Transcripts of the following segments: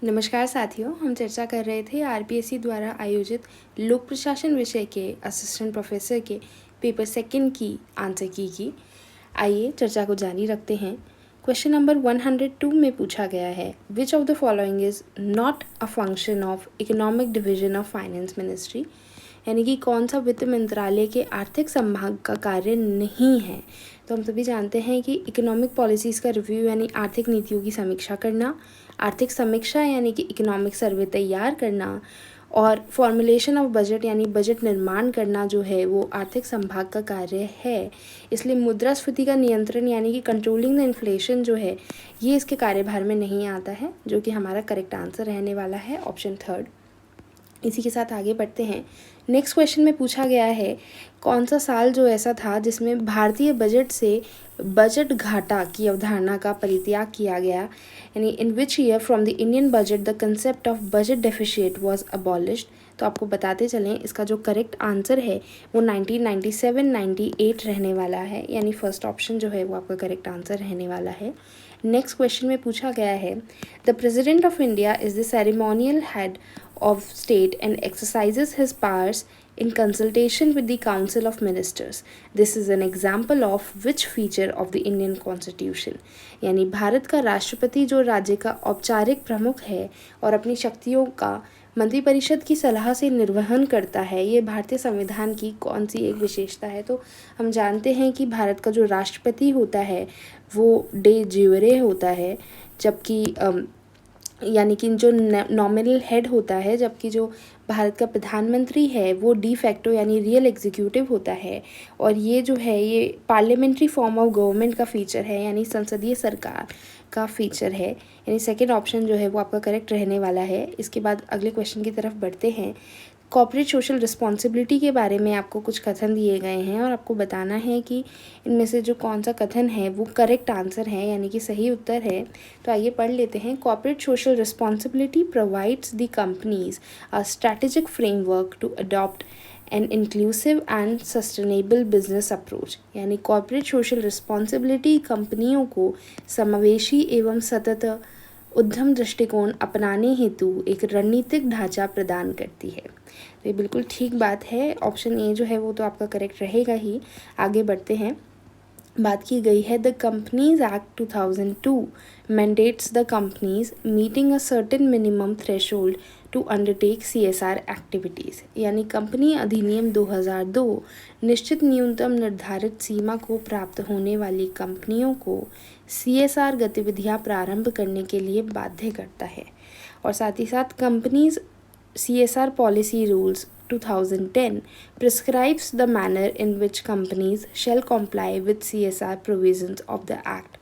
नमस्कार साथियों, हम चर्चा कर रहे थे आरपीएससी द्वारा आयोजित लोक प्रशासन विषय के असिस्टेंट प्रोफेसर के पेपर सेकंड की आंसर की। आइए चर्चा को जारी रखते हैं। क्वेश्चन नंबर 102 में पूछा गया है, which of the following is not a function of economic division of finance ministry, यानी कि कौन सा वित्त मंत्रालय के आर्थिक संभाग का कार्य नहीं है। तो हम सभी जानते हैं कि इकोनॉमिक पॉलिसीज़ का रिव्यू यानी आर्थिक नीतियों की समीक्षा करना, आर्थिक समीक्षा यानी कि इकोनॉमिक सर्वे तैयार करना, और फॉर्मुलेशन ऑफ बजट यानी बजट निर्माण करना जो है वो आर्थिक संभाग का कार्य है। इसलिए मुद्रास्फीति का नियंत्रण यानी कि कंट्रोलिंग द इन्फ्लेशन जो है ये इसके कार्यभार में नहीं आता है, जो कि हमारा करेक्ट आंसर रहने वाला है ऑप्शन थर्ड। इसी के साथ आगे बढ़ते हैं। नेक्स्ट क्वेश्चन में पूछा गया है, कौन सा साल जो ऐसा था जिसमें भारतीय बजट से बजट घाटा की अवधारणा का परित्याग किया गया, यानी in which year from the Indian budget the concept of budget deficit was abolished. तो आपको बताते चलें, इसका जो करेक्ट आंसर है वो 1997-98 रहने वाला है, यानी फर्स्ट ऑप्शन जो है वो आपका करेक्ट आंसर रहने वाला है। नेक्स्ट क्वेश्चन में पूछा गया है, the president of India is the ceremonial head of state and exercises his powers in consultation with the Council of Ministers. This is an example of which feature of the Indian Constitution? यानी भारत का राष्ट्रपति जो राज्य का औपचारिक प्रमुख है और अपनी शक्तियों का मंत्रिपरिषद की सलाह से निर्वहन करता है, ये भारतीय संविधान की कौन सी एक विशेषता है। तो हम जानते हैं कि भारत का जो राष्ट्रपति होता है वो डे ज्यूरे होता है, जबकि यानी कि जो नॉमिनल हेड होता है, जबकि जो भारत का प्रधानमंत्री है वो डी फैक्टो यानी रियल एग्जीक्यूटिव होता है। और ये जो है ये पार्लियामेंट्री फॉर्म ऑफ गवर्नमेंट का फीचर है, यानी संसदीय सरकार का फीचर है, यानी सेकंड ऑप्शन जो है वो आपका करेक्ट रहने वाला है। इसके बाद अगले क्वेश्चन की तरफ बढ़ते हैं। कॉर्पोरेट सोशल रिस्पॉन्सिबिलिटी के बारे में आपको कुछ कथन दिए गए हैं और आपको बताना है कि इनमें से जो कौन सा कथन है वो करेक्ट आंसर है, यानी कि सही उत्तर है। तो आइए पढ़ लेते हैं। Corporate social responsibility provides the companies a strategic framework to adopt an inclusive and sustainable business approach, यानी कॉर्पोरेट सोशल रिस्पॉन्सिबिलिटी कंपनियों को समावेशी एवं सतत उद्यम दृष्टिकोण अपनाने हेतु एक रणनीतिक ढांचा प्रदान करती है। तो ये बिल्कुल ठीक बात है, ऑप्शन ए जो है वो तो आपका करेक्ट रहेगा ही। आगे बढ़ते हैं। बात की गई है, the companies act 2002 mandates the companies meeting a certain minimum threshold to undertake CSR activities, यानी कंपनी अधिनियम 2002 निश्चित न्यूनतम निर्धारित सीमा को प्राप्त होने वाली कंपनियों को CSR गतिविधियां प्रारंभ करने के लिए बाध्य करता है। और साथ ही साथ companies CSR policy rules 2010 prescribes the manner in which companies shall comply with CSR provisions of the act,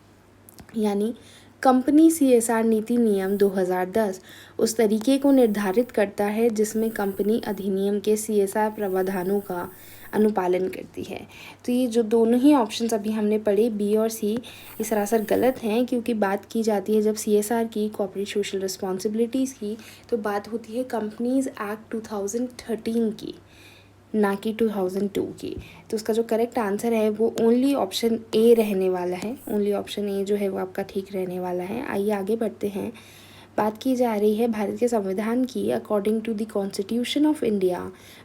यानी कंपनी CSR नीति नियम 2010 उस तरीके को निर्धारित करता है जिसमें कंपनी अधिनियम के CSR प्रावधानों का अनुपालन करती है। तो ये जो दोनों ही ऑप्शंस अभी हमने पढ़े, बी और सी, ये सरासर गलत हैं, क्योंकि बात की जाती है जब CSR की, कॉर्पोरेट सोशल रिस्पॉन्सिबिलिटीज़ की, तो बात होती है कंपनीज एक्ट 2013 की, ना कि 2002 की। तो उसका जो करेक्ट आंसर है वो ओनली ऑप्शन ए रहने वाला है। ओनली ऑप्शन ए जो है वो आपका ठीक रहने वाला है। आइए आगे बढ़ते हैं। बात की जा रही है भारत के संविधान की। According to the Constitution of India,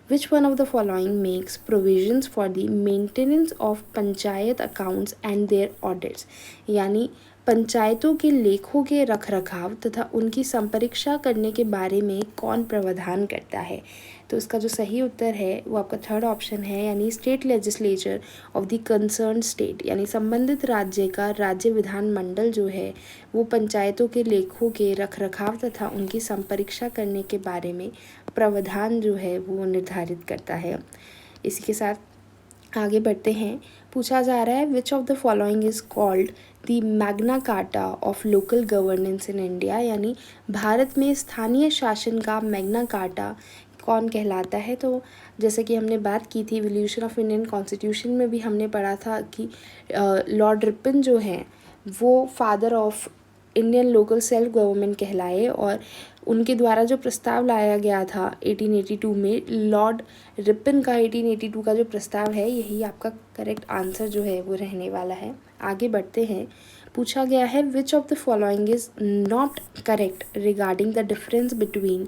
which one of the following makes provisions for the maintenance of panchayat accounts and their audits, यानी पंचायतों के लेखों के रखरखाव तथा उनकी संपरीक्षा करने के बारे में कौन प्रावधान करता है। तो इसका जो सही उत्तर है वो आपका थर्ड ऑप्शन है, यानी state legislature of the concern state, यानी संबंधित राज्य का राज्य विधानमंडल जो है वो पंचायतों के लेखों के रखरखाव तथा उनकी संपरीक्षा करने के बारे में प्रावधान जो है वो निर्धारित करता है। इसी के साथ आगे बढ़ते हैं। पूछा जा रहा है, which of the following is called the Magna carta of local governance in India, यानी भारत में स्थानीय शासन का मैग्ना कार्टा कौन कहलाता है। तो जैसे कि हमने बात की थी इवोल्यूशन ऑफ इंडियन कॉन्स्टिट्यूशन में भी हमने पढ़ा था कि लॉर्ड रिपन जो हैं वो father of Indian local self government कहलाए, और उनके द्वारा जो प्रस्ताव लाया गया था 1882 में, लॉर्ड रिपन का 1882 का जो प्रस्ताव है, यही आपका करेक्ट आंसर जो है वो रहने वाला है। आगे बढ़ते हैं। पूछा गया है which of the following is not correct regarding the difference between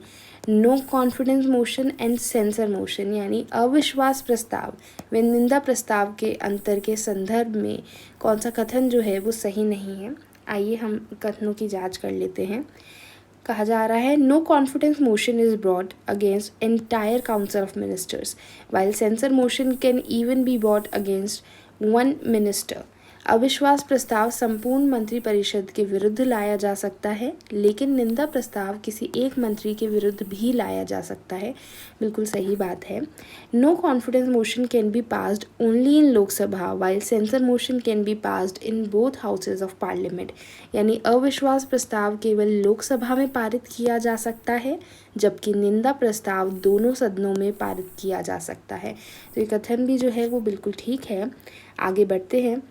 no confidence motion and censure motion, यानी अविश्वास प्रस्ताव व निंदा प्रस्ताव के अंतर के संदर्भ में कौन सा कथन जो है वो सही नहीं है। आइए हम कथनों की जांच कर लेते हैं। कहा जा रहा है no confidence motion is brought against entire council of ministers while censure motion can even be brought against one minister. अविश्वास प्रस्ताव संपूर्ण मंत्रिपरिषद के विरुद्ध लाया जा सकता है, लेकिन निंदा प्रस्ताव किसी एक मंत्री के विरुद्ध भी लाया जा सकता है। बिल्कुल सही बात है। No confidence motion can be passed only in Lok Sabha while censure motion can be passed in both houses of Parliament, यानी अविश्वास प्रस्ताव केवल लोकसभा में पारित किया जा सकता है, जबकि निंदा प्रस्ताव दोनों सदनों में पारित किया जा सकता है। तो ये कथन भी जो है वो बिल्कुल ठीक है। आगे बढ़ते हैं।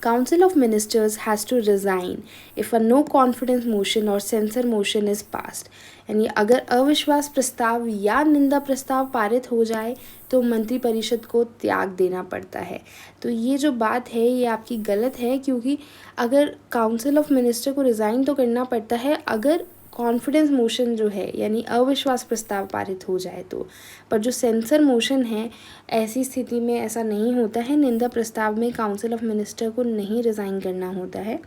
Council of Ministers has to resign if a no confidence motion or censure motion is passed, यानी अगर अविश्वास प्रस्ताव या निंदा प्रस्ताव पारित हो जाए तो मंत्रिपरिषद को त्याग देना पड़ता है। तो ये जो बात है ये आपकी गलत है, क्योंकि अगर काउंसिल ऑफ मिनिस्टर को रिज़ाइन तो करना पड़ता है अगर कॉन्फिडेंस मोशन जो है यानी अविश्वास प्रस्ताव पारित हो जाए तो, पर जो सेंसर मोशन है ऐसी स्थिति में ऐसा नहीं होता है। निंदा प्रस्ताव में काउंसिल ऑफ मिनिस्टर को नहीं रिज़ाइन करना होता है।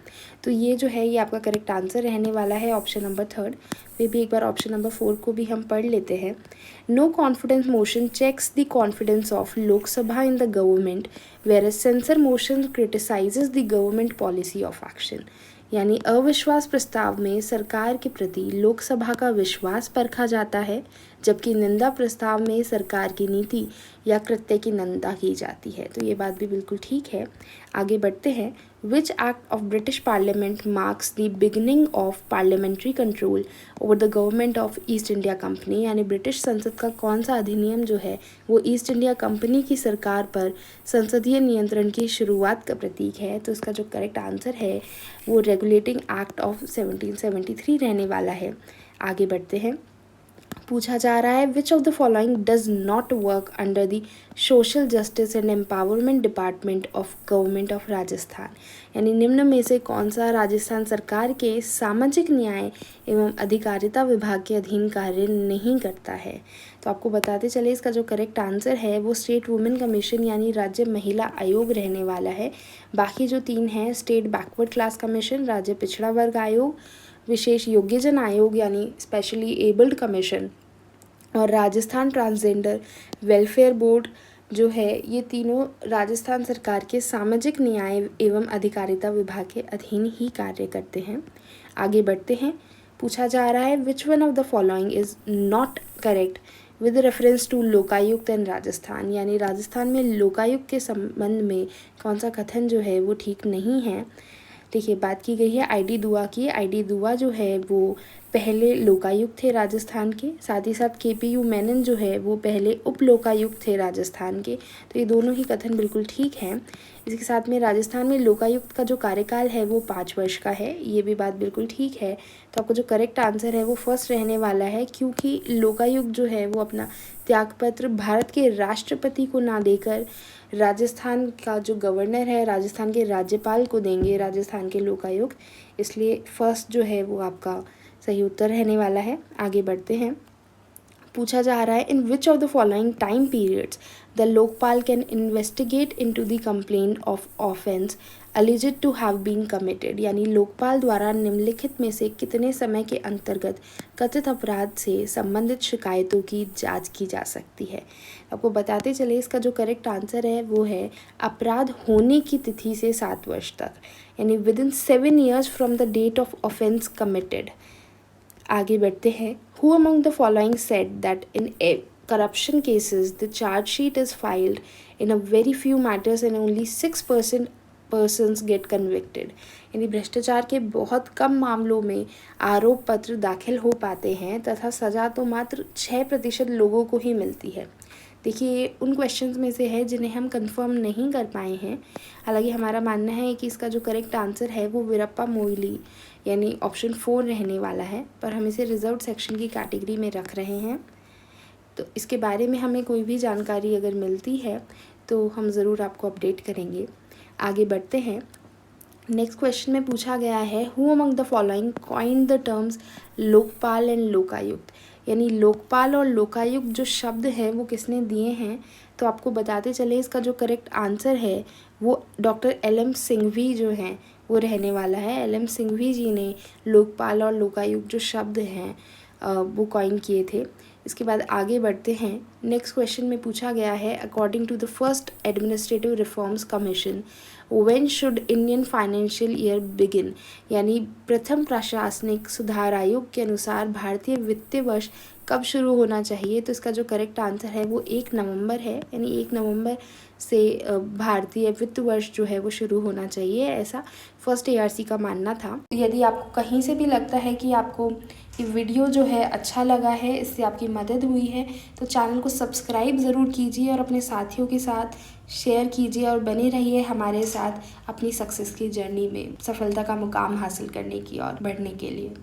तो ये जो है ये आपका करेक्ट आंसर रहने वाला है ऑप्शन नंबर 3। फिर भी एक बार ऑप्शन नंबर 4 को भी हम पढ़ लेते हैं। No confidence motion checks the confidence of Lok Sabha in the government where censure motion criticises the government policy of action, यानी अविश्वास प्रस्ताव में सरकार के प्रति लोकसभा का विश्वास परखा जाता है, जबकि निंदा प्रस्ताव में सरकार की नीति या कृत्य की निंदा की जाती है। तो ये बात भी बिल्कुल ठीक है। आगे बढ़ते हैं। Which act of British parliament marks the beginning of parliamentary control over the government of east India company, यानी ब्रिटिश संसद का कौन सा अधिनियम जो है वो ईस्ट इंडिया कंपनी की सरकार पर संसदीय नियंत्रण की शुरुआत का प्रतीक है। तो इसका जो करेक्ट आंसर है वो रेगुलेटिंग एक्ट ऑफ 1773 रहने वाला है। आगे बढ़ते हैं। पूछा जा रहा है which of the following does not work under the social justice and empowerment department of government of Rajasthan, यानी निम्न में से कौन सा राजस्थान सरकार के सामाजिक न्याय एवं अधिकारिता विभाग के अधीन कार्य नहीं करता है। तो आपको बताते चले इसका जो करेक्ट आंसर है वो स्टेट वुमेन कमीशन यानी राज्य महिला आयोग रहने वाला है। बाकी जो 3 हैं स्टेट बैकवर्ड क्लास कमीशन, राज्य पिछड़ा वर्ग आयोग, विशेष योग्यजन आयोग यानी स्पेशली एबल्ड कमीशन और राजस्थान ट्रांसजेंडर वेलफेयर बोर्ड जो है, ये तीनों राजस्थान सरकार के सामाजिक न्याय एवं अधिकारिता विभाग के अधीन ही कार्य करते हैं। आगे बढ़ते हैं। पूछा जा रहा है which one of the following is not correct with reference to Lokayukta and Rajasthan, यानी राजस्थान में लोकायुक्त के संबंध में कौन सा कथन जो है वो ठीक नहीं है। देखिए बात की गई है आई.डी. दुआ की। आई.डी. दुआ जो है वो पहले लोकायुक्त थे राजस्थान के, साथ ही साथ के.पी.यू. मेनन जो है वो पहले उप लोकायुक्त थे राजस्थान के। तो ये दोनों ही कथन बिल्कुल ठीक हैं। इसके साथ में राजस्थान में लोकायुक्त का जो कार्यकाल है वो 5 वर्ष का है, ये भी बात बिल्कुल ठीक है। तो आपको जो करेक्ट आंसर है वो फर्स्ट रहने वाला है, क्योंकि लोकायुक्त जो है वो अपना त्यागपत्र भारत के राष्ट्रपति को ना देकर राजस्थान का जो गवर्नर है, राजस्थान के राज्यपाल को देंगे, राजस्थान के लोकायुक्त। इसलिए फर्स्ट जो है वो आपका सही उत्तर रहने वाला है। आगे बढ़ते हैं। पूछा जा रहा है in which of the following time periods the Lokpal can investigate into the complaint of offence alleged to have been committed, यानी लोकपाल द्वारा निम्नलिखित में से कितने समय के अंतर्गत कथित अपराध से संबंधित शिकायतों की जांच की जा सकती है। आपको बताते चले इसका जो करेक्ट आंसर है वो है अपराध होने की तिथि से 7 वर्ष तक, यानी within 7 years from the date of offence committed. आगे बढ़ते हैं। Who among the following said that in corruption cases the charge sheet is filed in a very few matters and only 6% persons get convicted, यानी भ्रष्टाचार के बहुत कम मामलों में आरोप पत्र दाखिल हो पाते हैं तथा सज़ा तो मात्र 6% लोगों को ही मिलती है। देखिए ये उन क्वेश्चंस में से है जिन्हें हम कंफर्म नहीं कर पाए हैं। हालांकि हमारा मानना है कि इसका जो करेक्ट आंसर है वो वीरप्पा मोइली यानी ऑप्शन 4 रहने वाला है, पर हम इसे रिजर्व सेक्शन की कैटेगरी में रख रहे हैं। तो इसके बारे में हमें कोई भी जानकारी अगर मिलती है तो हम ज़रूर आपको अपडेट करेंगे। आगे बढ़ते हैं। नेक्स्ट क्वेश्चन में पूछा गया है, who among the following coined the terms Lokpal and Lokayukta, यानी लोकपाल और लोकायुक्त जो शब्द है वो किसने दिए हैं। तो आपको बताते चले इसका जो करेक्ट आंसर है वो डॉक्टर एल.एम. सिंघवी जो हैं वो रहने वाला है। एल.एम. सिंघवी जी ने लोकपाल और लोकायुक्त जो शब्द हैं वो कॉइन किए थे। इसके बाद आगे बढ़ते हैं। नेक्स्ट क्वेश्चन में पूछा गया है, according to the first administrative reforms commission when should Indian financial year begin, यानी प्रथम प्रशासनिक सुधार आयोग के अनुसार भारतीय वित्तीय वर्ष कब शुरू होना चाहिए। तो इसका जो करेक्ट आंसर है वो 1 नवंबर है, यानी 1 नवंबर से भारतीय वित्त वर्ष जो है वो शुरू होना चाहिए, ऐसा फर्स्ट ARC का मानना था। यदि आपको कहीं से भी लगता है कि आपको ये वीडियो जो है अच्छा लगा है, इससे आपकी मदद हुई है, तो चैनल को सब्सक्राइब ज़रूर कीजिए और अपने साथियों के साथ शेयर कीजिए और बने रहिए हमारे साथ अपनी सक्सेस की जर्नी में, सफलता का मुकाम हासिल करने की और बढ़ने के लिए।